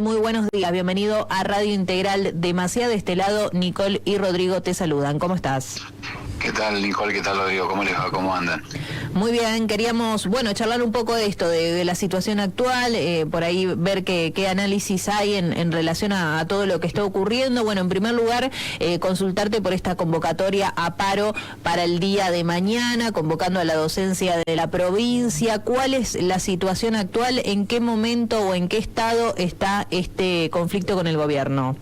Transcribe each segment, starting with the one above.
Muy buenos días, bienvenido a Radio Integral Demasiado. De este lado, Nicole y Rodrigo te saludan. ¿Cómo estás? ¿Qué tal, Nicole? ¿Qué tal, Rodrigo? ¿Cómo les va? ¿Cómo andan? Muy bien, queríamos, charlar un poco de esto, de la situación actual, por ahí ver qué análisis hay en relación a todo lo que está ocurriendo. Bueno, en primer lugar, consultarte por esta convocatoria a paro para el día de mañana, convocando a la docencia de la provincia. ¿Cuál es la situación actual? ¿En qué momento o en qué estado está este conflicto con el gobierno?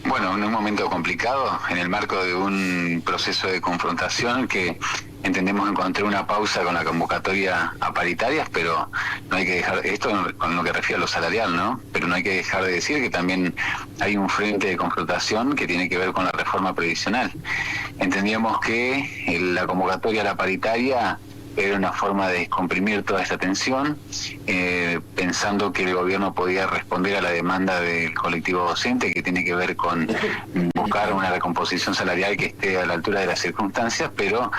Bueno, en un momento complicado, en el marco de un proceso de confrontación que entendemos encontrar una pausa con la convocatoria a paritarias, pero no hay que dejar, esto con lo que refiere a lo salarial, ¿no? Pero no hay que dejar de decir que también hay un frente de confrontación que tiene que ver con la reforma previsional. Entendíamos que la convocatoria a la paritaria era una forma de descomprimir toda esta tensión, pensando que el gobierno podía responder a la demanda del colectivo docente, que tiene que ver con buscar una recomposición salarial que esté a la altura de las circunstancias, pero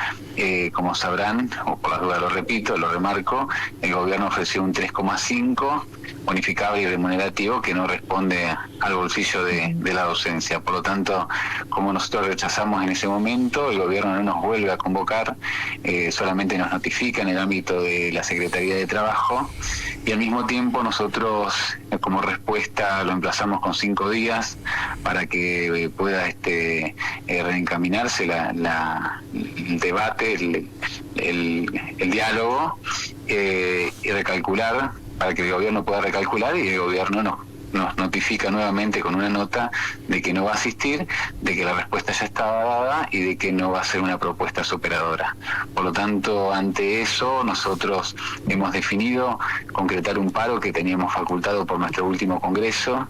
como sabrán, o por las dudas lo repito, lo remarco, el gobierno ofreció un 3,5 bonificable y remunerativo que no responde al bolsillo de la docencia. Por lo tanto, como nosotros rechazamos en ese momento, el gobierno no nos vuelve a convocar, solamente nos notifica en el ámbito de la Secretaría de Trabajo, y al mismo tiempo nosotros como respuesta lo emplazamos con 5 días para que pueda reencaminarse el debate, el diálogo, y recalcular, para que el gobierno pueda recalcular, y el gobierno nos notifica nuevamente con una nota de que no va a asistir, de que la respuesta ya estaba dada y de que no va a ser una propuesta superadora. Por lo tanto, ante eso, nosotros hemos definido concretar un paro que teníamos facultado por nuestro último congreso,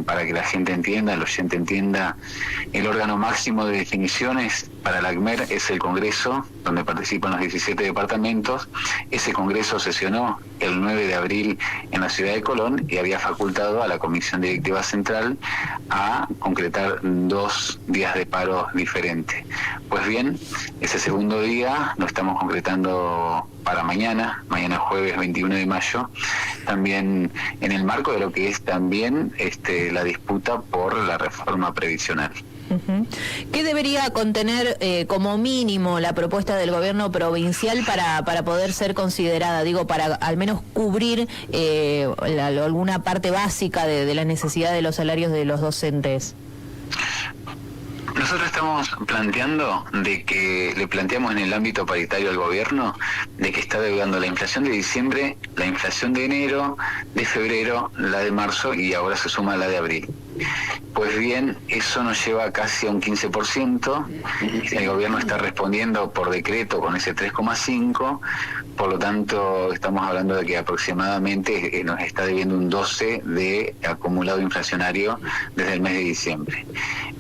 para que la gente entienda, el oyente entienda, el órgano máximo de definiciones para la ACMER es el Congreso, donde participan los 17 departamentos. Ese Congreso sesionó el 9 de abril en la ciudad de Colón y había facultado a la Comisión Directiva Central a concretar 2 días de paro diferentes. Pues bien, ese segundo día lo estamos concretando para mañana jueves 21 de mayo, también en el marco de lo que es también la disputa por la reforma previsional. ¿Qué debería contener como mínimo la propuesta del gobierno provincial para poder ser considerada, para al menos cubrir alguna parte básica de la necesidad de los salarios de los docentes? Nosotros estamos planteando le planteamos en el ámbito paritario al gobierno de que está deudando la inflación de diciembre, la inflación de enero, de febrero, la de marzo y ahora se suma la de abril. Pues bien, eso nos lleva casi a un 15%, el gobierno está respondiendo por decreto con ese 3,5%, por lo tanto estamos hablando de que aproximadamente nos está debiendo un 12% de acumulado inflacionario desde el mes de diciembre.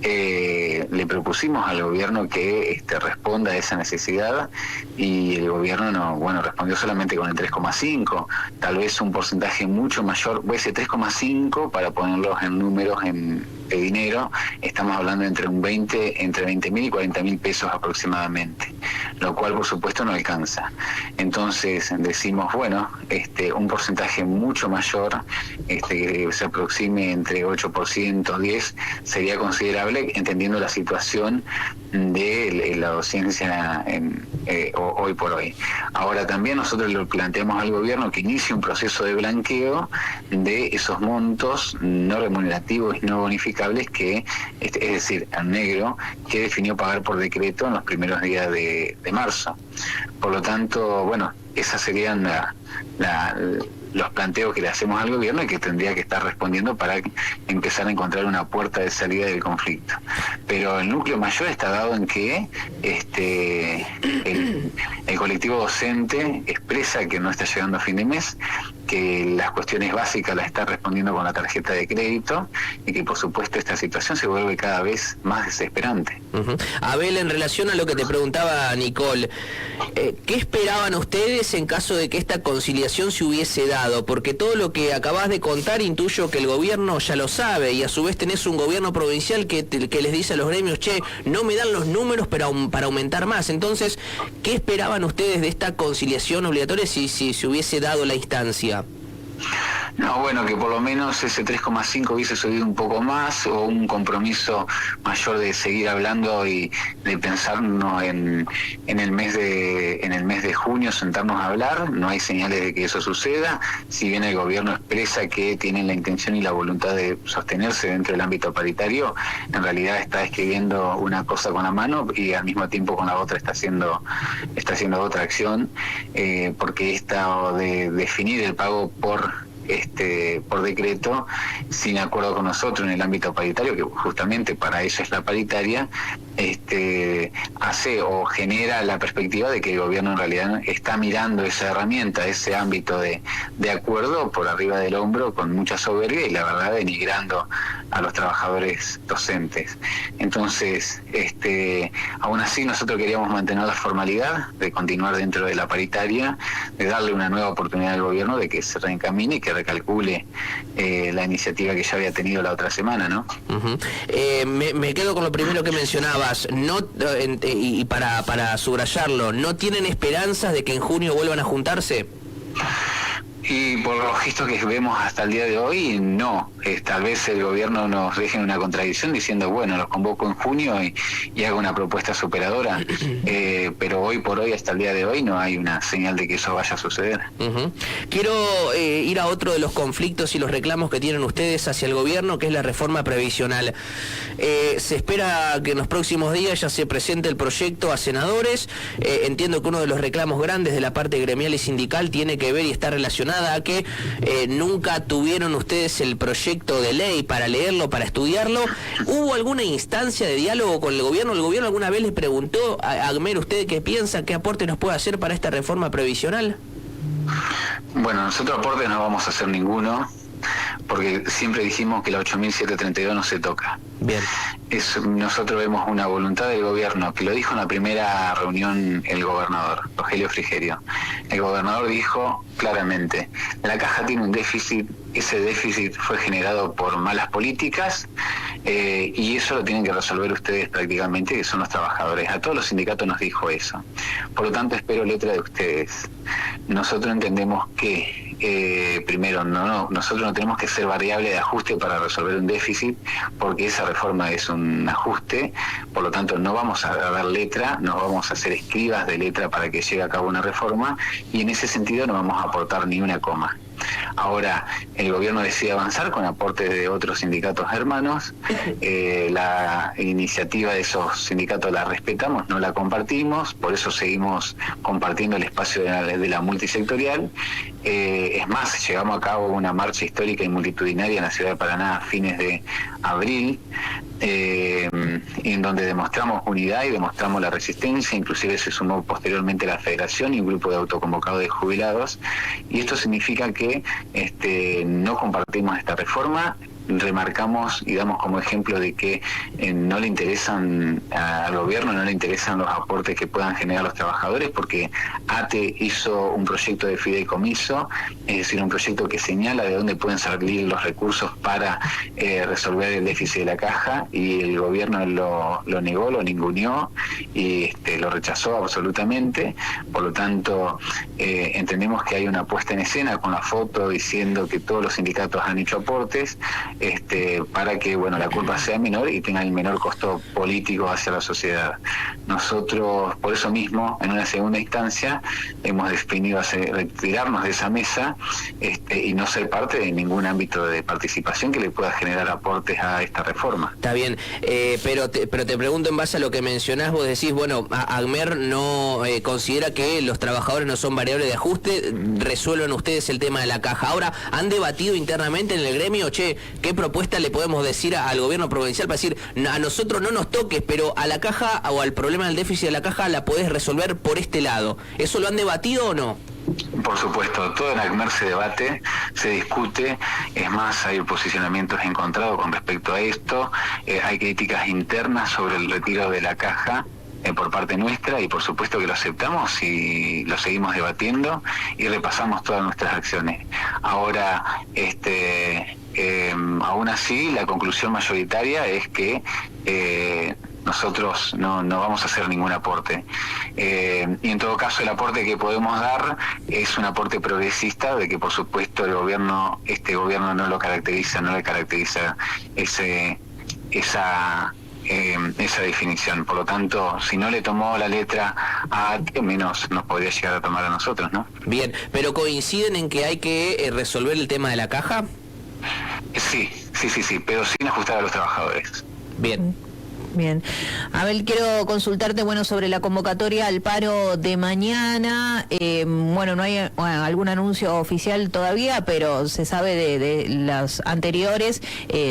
Le propusimos al gobierno que responda a esa necesidad y el gobierno respondió solamente con el 3,5%, tal vez un porcentaje mucho mayor, ese 3,5% para ponerlos en números de dinero, estamos hablando entre 20.000 y 40.000 pesos aproximadamente, lo cual por supuesto no alcanza. Entonces decimos, un porcentaje mucho mayor, que se aproxime entre 8%, 10%, sería considerable, entendiendo la situación de la docencia hoy por hoy. Ahora también nosotros le planteamos al gobierno que inicie un proceso de blanqueo de esos montos no remunerativos y no bonificables que, es decir, al negro, que definió pagar por decreto en los primeros días de marzo. Por lo tanto, esas serían los planteos que le hacemos al gobierno y que tendría que estar respondiendo para empezar a encontrar una puerta de salida del conflicto. Pero el núcleo mayor está dado en que el colectivo docente expresa que no está llegando a fin de mes, que las cuestiones básicas las está respondiendo con la tarjeta de crédito y que por supuesto esta situación se vuelve cada vez más desesperante. Abel, en relación a lo que te preguntaba Nicole, ¿qué esperaban ustedes en caso de que esta conciliación se hubiese dado? Porque todo lo que acabas de contar intuyo que el gobierno ya lo sabe y a su vez tenés un gobierno provincial que les dice a los gremios, no me dan los números para aumentar más. Entonces, ¿qué esperaban ustedes de esta conciliación obligatoria si se hubiese dado la instancia? No, bueno, que por lo menos ese 3,5 hubiese subido un poco más, o un compromiso mayor de seguir hablando y de pensarnos en el mes de junio, sentarnos a hablar. No hay señales de que eso suceda, si bien el gobierno expresa que tienen la intención y la voluntad de sostenerse dentro del ámbito paritario, en realidad está escribiendo una cosa con la mano y al mismo tiempo con la otra está haciendo otra acción, porque esta de definir el pago por decreto sin acuerdo con nosotros en el ámbito paritario, que justamente para eso es la paritaria, hace o genera la perspectiva de que el gobierno en realidad está mirando esa herramienta, ese ámbito de acuerdo por arriba del hombro con mucha soberbia y la verdad denigrando a los trabajadores docentes. Entonces, aún así nosotros queríamos mantener la formalidad de continuar dentro de la paritaria, de darle una nueva oportunidad al gobierno de que se reencamine y que recalcule la iniciativa que ya había tenido la otra semana, ¿no? Uh-huh. Me quedo con lo primero que mencionabas, y para subrayarlo, ¿no tienen esperanzas de que en junio vuelvan a juntarse? Y por los gestos que vemos hasta el día de hoy, no. Tal vez el gobierno nos deje en una contradicción diciendo, bueno, los convoco en junio y hago una propuesta superadora, pero hoy por hoy, hasta el día de hoy, no hay una señal de que eso vaya a suceder. Uh-huh. Quiero ir a otro de los conflictos y los reclamos que tienen ustedes hacia el gobierno, que es la reforma previsional. Se espera que en los próximos días ya se presente el proyecto a senadores. Entiendo que uno de los reclamos grandes de la parte gremial y sindical tiene que ver y está relacionado a que nunca tuvieron ustedes el proyecto de ley para leerlo, para estudiarlo. ¿Hubo alguna instancia de diálogo con el gobierno? ¿El gobierno alguna vez le preguntó a Agmer usted qué piensa, qué aporte nos puede hacer para esta reforma previsional? Bueno, nosotros aportes no vamos a hacer ninguno, porque siempre dijimos que la 8.732 no se toca. Bien. Nosotros vemos una voluntad del gobierno, que lo dijo en la primera reunión el gobernador, Rogelio Frigerio. El gobernador dijo claramente, la caja tiene un déficit, ese déficit fue generado por malas políticas, y eso lo tienen que resolver ustedes prácticamente, que son los trabajadores. A todos los sindicatos nos dijo eso. Por lo tanto, espero letra de ustedes. Nosotros entendemos que primero, nosotros no tenemos que ser variable de ajuste para resolver un déficit, porque esa reforma es un ajuste, por lo tanto no vamos a dar letra, no vamos a hacer escribas de letra para que llegue a cabo una reforma, y en ese sentido no vamos a aportar ni una coma. Ahora, el gobierno decide avanzar con aportes de otros sindicatos hermanos. La iniciativa de esos sindicatos la respetamos, no la compartimos, por eso seguimos compartiendo el espacio de la multisectorial. Es más, llevamos a cabo una marcha histórica y multitudinaria en la ciudad de Paraná a fines de abril, en donde demostramos unidad y demostramos la resistencia. Inclusive se sumó posteriormente la Federación y un grupo de autoconvocados de jubilados, y esto significa que no compartimos esta reforma. Remarcamos y damos como ejemplo de que no le interesan al gobierno, no le interesan los aportes que puedan generar los trabajadores, porque ATE hizo un proyecto de fideicomiso, es decir, un proyecto que señala de dónde pueden salir los recursos para resolver el déficit de la caja, y el gobierno lo negó, lo ninguneó y lo rechazó absolutamente. Por lo tanto, entendemos que hay una puesta en escena con la foto diciendo que todos los sindicatos han hecho aportes, para que la culpa sea menor y tenga el menor costo político hacia la sociedad. Nosotros, por eso mismo, en una segunda instancia, hemos definido retirarnos de esa mesa y no ser parte de ningún ámbito de participación que le pueda generar aportes a esta reforma. Está bien, pero te pregunto en base a lo que mencionás, vos decís, Agmer no considera que los trabajadores no son variables de ajuste, resuelven ustedes el tema de la caja. Ahora, ¿han debatido internamente en el gremio, qué propuesta le podemos decir al gobierno provincial para decir, a nosotros no nos toques, pero a la caja o al problema del déficit de la caja la podés resolver por este lado? ¿Eso lo han debatido o no? Por supuesto, todo en ACMER se debate, se discute, es más, hay posicionamientos encontrados con respecto a esto, hay críticas internas sobre el retiro de la caja por parte nuestra, y por supuesto que lo aceptamos y lo seguimos debatiendo y repasamos todas nuestras acciones. Ahora, aún así, la conclusión mayoritaria es que nosotros no vamos a hacer ningún aporte. Y en todo caso el aporte que podemos dar es un aporte progresista, de que por supuesto este gobierno no le caracteriza esa definición. Por lo tanto, si no le tomó la letra a que menos nos podría llegar a tomar a nosotros, ¿no? Bien, pero ¿coinciden en que hay que resolver el tema de la caja? Sí, pero sin ajustar a los trabajadores. Bien. Bien. Abel, quiero consultarte, sobre la convocatoria al paro de mañana. No hay algún anuncio oficial todavía, pero se sabe de las anteriores.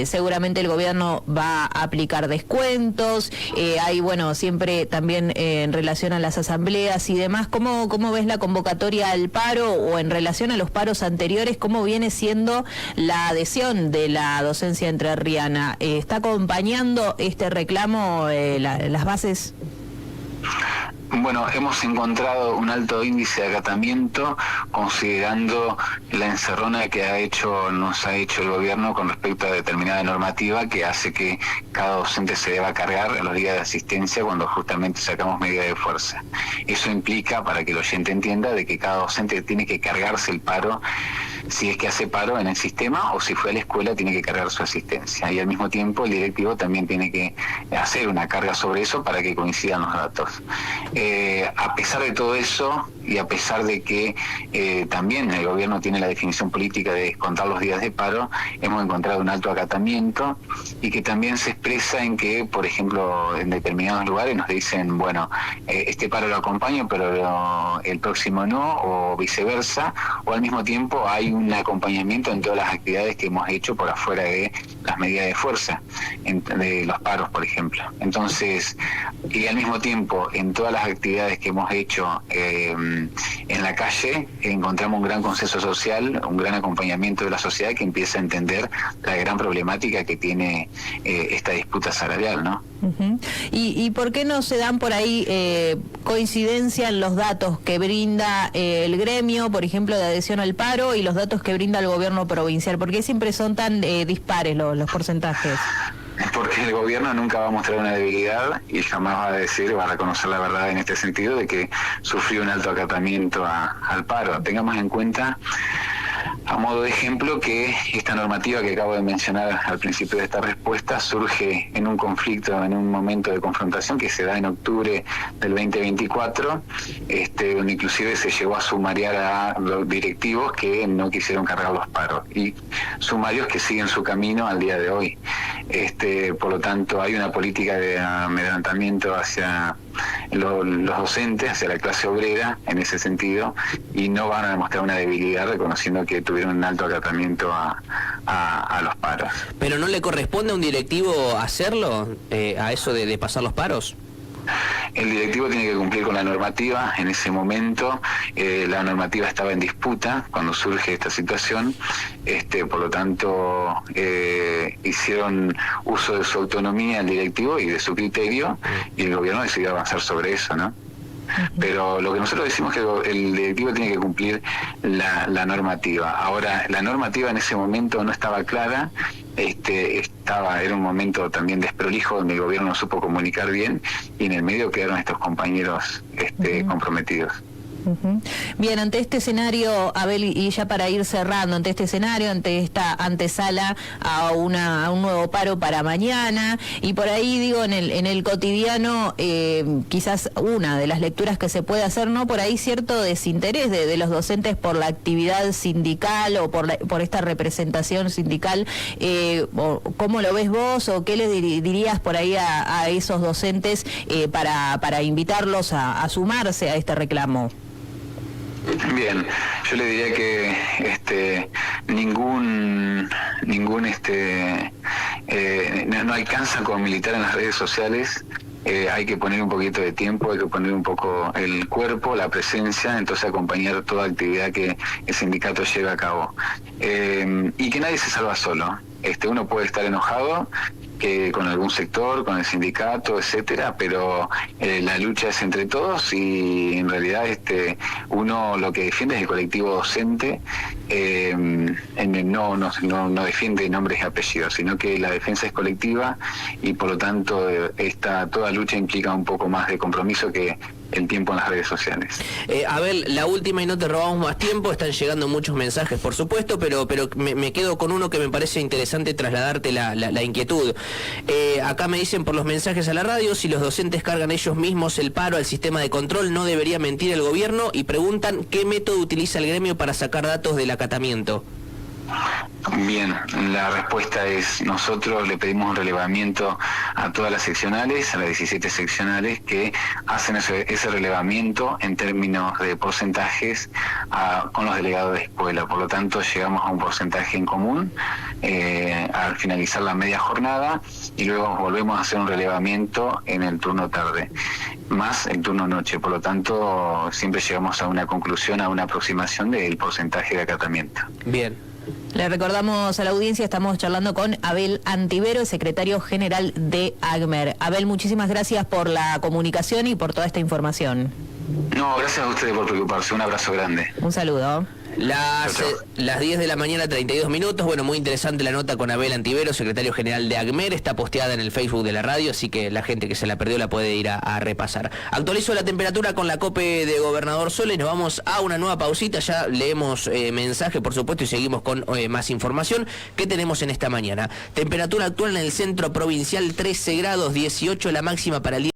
Seguramente el gobierno va a aplicar descuentos. Hay, siempre también en relación a las asambleas y demás. ¿Cómo ves la convocatoria al paro o en relación a los paros anteriores? ¿Cómo viene siendo la adhesión de la docencia entrerriana? ¿Está acompañando este reclamo las bases? Bueno, hemos encontrado un alto índice de acatamiento considerando la encerrona que nos ha hecho el gobierno con respecto a determinada normativa que hace que cada docente se deba cargar los días de asistencia cuando justamente sacamos medida de fuerza. Eso implica, para que el oyente entienda, de que cada docente tiene que cargarse el paro, si es que hace paro en el sistema, o si fue a la escuela tiene que cargar su asistencia. Y al mismo tiempo el directivo también tiene que hacer una carga sobre eso para que coincidan los datos. A pesar de todo eso, y a pesar de que también el gobierno tiene la definición política de descontar los días de paro, hemos encontrado un alto acatamiento, y que también se expresa en que, por ejemplo, en determinados lugares nos dicen, este paro lo acompaño, pero el próximo no, o viceversa, o al mismo tiempo hay un acompañamiento en todas las actividades que hemos hecho por afuera de las medidas de fuerza, de los paros, por ejemplo. Entonces, y al mismo tiempo, en todas las actividades que hemos hecho en la calle, encontramos un gran consenso social, un gran acompañamiento de la sociedad que empieza a entender la gran problemática que tiene esta disputa salarial, ¿no? Uh-huh. ¿Y por qué no se dan por ahí coincidencia en los datos que brinda el gremio, por ejemplo, de adhesión al paro, y los datos que brinda el gobierno provincial? ¿Por qué siempre son tan dispares los porcentajes? Porque el gobierno nunca va a mostrar una debilidad y jamás va a reconocer la verdad en este sentido de que sufrió un alto acatamiento al paro. Tengamos en cuenta, a modo de ejemplo, que esta normativa que acabo de mencionar al principio de esta respuesta surge en un conflicto, en un momento de confrontación que se da en octubre del 2024, donde inclusive se llegó a sumariar a los directivos que no quisieron cargar los paros, y sumarios que siguen su camino al día de hoy. Por lo tanto, hay una política de amedrentamiento hacia los docentes, hacia la clase obrera en ese sentido, y no van a demostrar una debilidad reconociendo que tuvieron un alto acatamiento a los paros. ¿Pero no le corresponde a un directivo hacerlo, a eso de pasar los paros? El directivo tiene que cumplir con la normativa. En ese momento la normativa estaba en disputa cuando surge esta situación, por lo tanto hicieron uso de su autonomía el directivo y de su criterio, y el gobierno decidió avanzar sobre eso, ¿no? Pero lo que nosotros decimos es que el directivo tiene que cumplir la normativa. Ahora, la normativa en ese momento no estaba clara, era un momento también desprolijo donde el gobierno no supo comunicar bien, y en el medio quedaron estos compañeros comprometidos. Uh-huh. Bien, ante este escenario, Abel, y ya para ir cerrando, ante este escenario, ante esta antesala a un nuevo paro para mañana, y por ahí digo, en el cotidiano, quizás una de las lecturas que se puede hacer, ¿no? Por ahí cierto desinterés de los docentes por la actividad sindical o por esta representación sindical. ¿Cómo lo ves vos, o qué le dirías por ahí a esos docentes para invitarlos a sumarse a este reclamo? Bien, yo le diría que no alcanza como militar en las redes sociales. Hay que poner un poquito de tiempo, hay que poner un poco el cuerpo, la presencia, entonces acompañar toda actividad que el sindicato lleva a cabo. Y que nadie se salva solo. Uno puede estar enojado, que con algún sector, con el sindicato, etcétera, pero la lucha es entre todos y en realidad uno lo que defiende es el colectivo docente, no defiende nombres y apellidos, sino que la defensa es colectiva y por lo tanto toda lucha implica un poco más de compromiso que el tiempo en las redes sociales. Abel, la última y no te robamos más tiempo, están llegando muchos mensajes por supuesto, pero me quedo con uno que me parece interesante trasladarte la inquietud. Acá me dicen por los mensajes a la radio, si los docentes cargan ellos mismos el paro al sistema de control, ¿no debería mentir el gobierno? Y preguntan qué método utiliza el gremio para sacar datos del acatamiento. Bien, la respuesta es, nosotros le pedimos un relevamiento a todas las seccionales, a las 17 seccionales que hacen ese relevamiento en términos de porcentajes con los delegados de escuela. Por lo tanto, llegamos a un porcentaje en común al finalizar la media jornada y luego volvemos a hacer un relevamiento en el turno tarde, más el turno noche. Por lo tanto, siempre llegamos a una conclusión, a una aproximación del porcentaje de acatamiento. Bien. Le recordamos a la audiencia, estamos charlando con Abel Antivero, secretario general de ACMER. Abel, muchísimas gracias por la comunicación y por toda esta información. No, gracias a ustedes por preocuparse. Un abrazo grande. Un saludo. Las 10 de la mañana, 32 minutos. Bueno, muy interesante la nota con Abel Antivero, secretario general de ACMER. Está posteada en el Facebook de la radio, así que la gente que se la perdió la puede ir a repasar. Actualizo la temperatura con la COPE de Gobernador Soles. Nos vamos a una nueva pausita. Ya leemos mensaje, por supuesto, y seguimos con más información que tenemos en esta mañana. Temperatura actual en el centro provincial, 13 grados, 18 la máxima para el día.